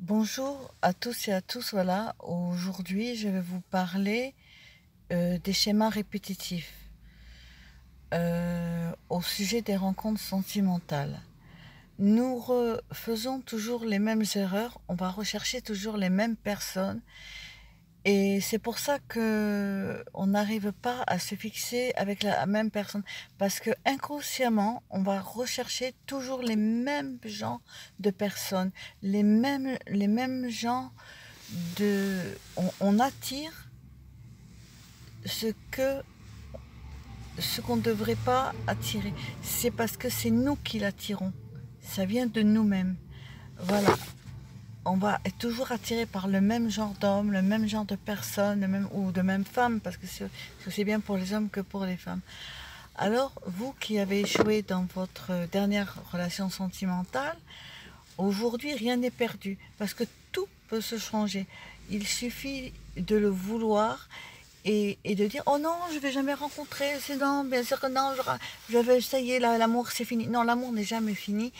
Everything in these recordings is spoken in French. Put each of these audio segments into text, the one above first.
Bonjour à tous et à tous, voilà, aujourd'hui je vais vous parler des schémas répétitifs au sujet des rencontres sentimentales. Nous faisons toujours les mêmes erreurs, on va rechercher toujours les mêmes personnes et c'est pour ça que on n'arrive pas à se fixer avec la même personne parce que inconsciemment on va rechercher toujours les mêmes genres de personnes, les mêmes genres on attire ce que ce qu'on ne devrait pas attirer. C'est parce que c'est nous qui l'attirons. Ça vient de nous-mêmes. Voilà. On va être toujours attiré par le même genre d'homme, le même genre de personne, ou de même femme, parce que c'est aussi bien pour les hommes que pour les femmes. Alors, vous qui avez échoué dans votre dernière relation sentimentale, aujourd'hui, rien n'est perdu, parce que tout peut se changer. Il suffit de le vouloir et de dire oh non, je vais jamais rencontrer, c'est non, bien sûr que non, ça y est, l'amour c'est fini. Non, l'amour n'est jamais fini.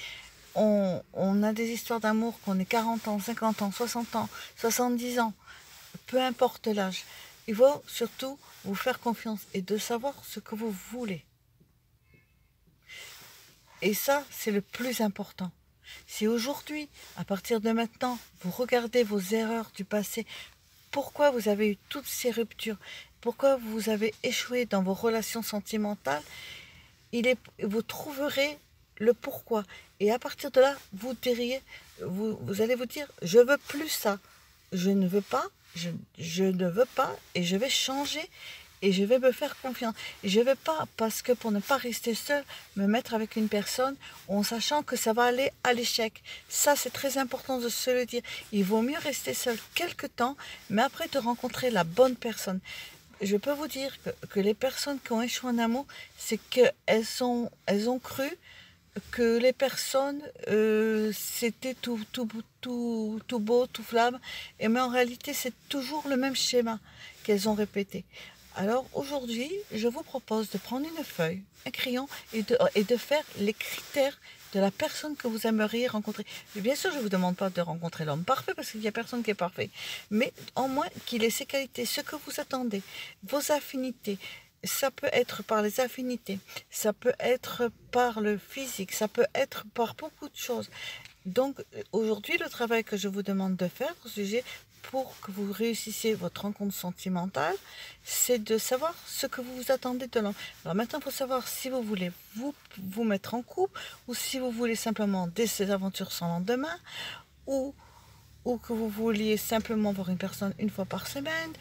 On a des histoires d'amour qu'on ait 40 ans, 50 ans, 60 ans, 70 ans, peu importe l'âge. Il faut surtout vous faire confiance et de savoir ce que vous voulez. Et ça, c'est le plus important. Si aujourd'hui, à partir de maintenant, vous regardez vos erreurs du passé, pourquoi vous avez eu toutes ces ruptures, pourquoi vous avez échoué dans vos relations sentimentales, vous trouverez le pourquoi. Et à partir de là, vous allez vous dire, je veux plus ça, je ne veux pas, je ne veux pas, et je vais changer, et je vais me faire confiance. Et je ne vais pas, parce que pour ne pas rester seul, me mettre avec une personne en sachant que ça va aller à l'échec. Ça, c'est très important de se le dire. Il vaut mieux rester seul quelque temps, mais après de rencontrer la bonne personne. Je peux vous dire que les personnes qui ont échoué en amour, c'est qu'elles ont cru que les personnes, c'était tout beau, tout flamme, mais en réalité, c'est toujours le même schéma qu'elles ont répété. Alors aujourd'hui, je vous propose de prendre une feuille, un crayon et de faire les critères de la personne que vous aimeriez rencontrer. Et bien sûr, je ne vous demande pas de rencontrer l'homme parfait parce qu'il n'y a personne qui est parfait, mais au moins qu'il ait ses qualités, ce que vous attendez, vos affinités. Ça peut être par les affinités, ça peut être par le physique, ça peut être par beaucoup de choses. Donc aujourd'hui, le travail que je vous demande de faire au sujet pour que vous réussissiez votre rencontre sentimentale, c'est de savoir ce que vous vous attendez de l'homme. Alors maintenant, il faut savoir si vous voulez vous mettre en couple ou si vous voulez simplement des aventures sans lendemain ou que vous vouliez simplement voir une personne une fois par semaine,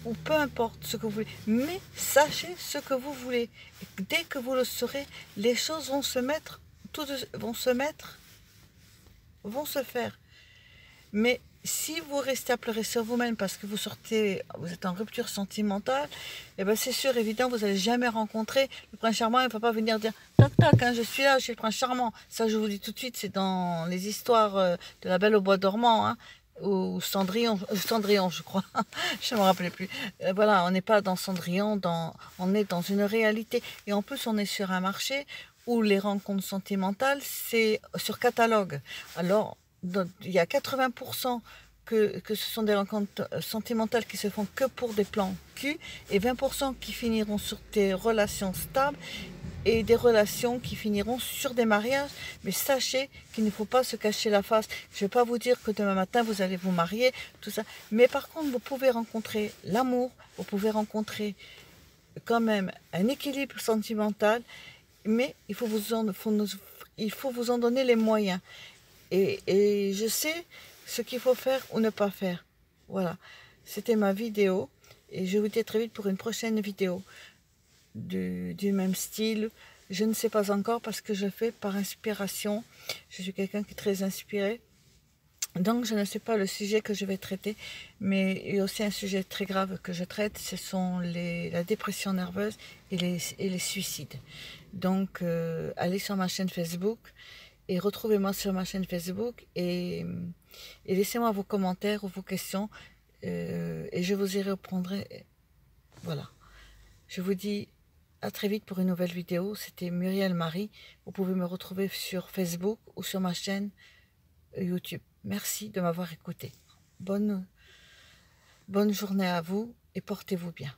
ou peu importe ce que vous voulez. Mais sachez ce que vous voulez. Et dès que vous le saurez, les choses vont se mettre, vont se faire. Mais si vous restez à pleurer sur vous-même parce que vous êtes en rupture sentimentale, eh ben c'est sûr, évident, vous n'allez jamais rencontrer le prince charmant. Il ne va pas venir dire tac tac, hein, je suis là, je suis le prince charmant. Ça, je vous dis tout de suite, c'est dans les histoires de la Belle au bois dormant, hein, ou Cendrillon, je crois. Je ne me rappelais plus. Voilà, on n'est pas dans Cendrillon, on est dans une réalité. Et en plus, on est sur un marché où les rencontres sentimentales, c'est sur catalogue. Alors, il y a 80% que ce sont des rencontres sentimentales qui se font que pour des plans cul et 20% qui finiront sur des relations stables et des relations qui finiront sur des mariages. Mais sachez qu'il ne faut pas se cacher la face. Je ne vais pas vous dire que demain matin vous allez vous marier, tout ça. Mais par contre, vous pouvez rencontrer l'amour, vous pouvez rencontrer quand même un équilibre sentimental, mais il faut vous en donner les moyens. Et je sais ce qu'il faut faire ou ne pas faire. Voilà, c'était ma vidéo. Et je vous dis à très vite pour une prochaine vidéo du même style. Je ne sais pas encore parce que je fais par inspiration. Je suis quelqu'un qui est très inspiré. Donc je ne sais pas le sujet que je vais traiter, mais il y a aussi un sujet très grave que je traite, ce sont la dépression nerveuse et les suicides. Donc allez sur ma chaîne Facebook et retrouvez-moi sur ma chaîne Facebook et laissez-moi vos commentaires ou vos questions et je vous y répondrai. Voilà. Je vous dis à très vite pour une nouvelle vidéo. C'était Muriel Marie. Vous pouvez me retrouver sur Facebook ou sur ma chaîne YouTube. Merci de m'avoir écouté. Bonne journée à vous et portez-vous bien.